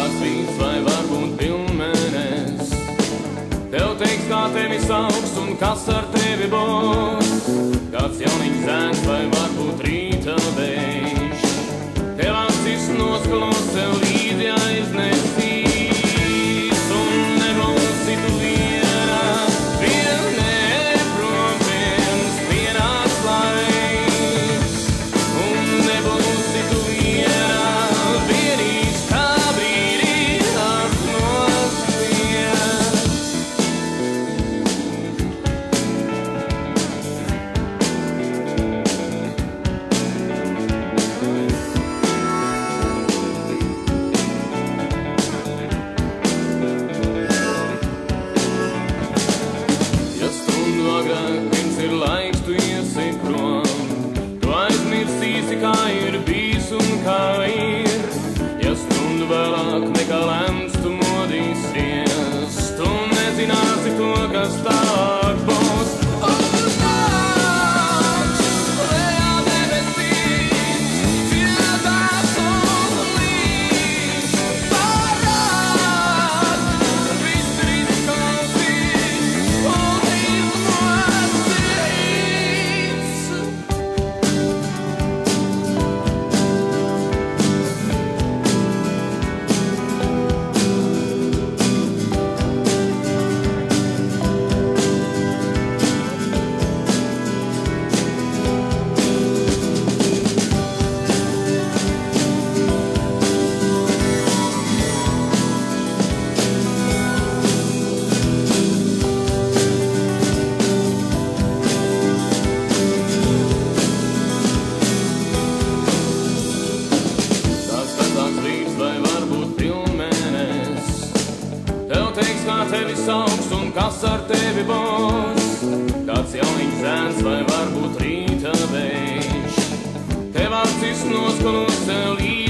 mazāks rīts vai varbūt pilnmēnes. Tev teiks, kā tevi sauks un kas ar tevi būs. Kāds jauniņš zēns vai varbūt rīta vējš. Tev acis noskalos, tev līdzi aiznesīs. Un nebūsi tu viena, prom pirms pienāks laiks. Un nebūsi tu viena, vienīgs kā brīdī apnosties. Pirms ir laiks, tu iesi prom. Tu aizmirsīsi, kā ir bijis un kā ir. Ja stundu vēlāk nekā lemts, tu modīsies. Tu nezināsi to, kas tālāk būs. Kā tevi sauks un kas ar tevi būs. Kāds jauniņš zēns vai varbūt rīta vējš. Tev acis noskalos, tev līdzi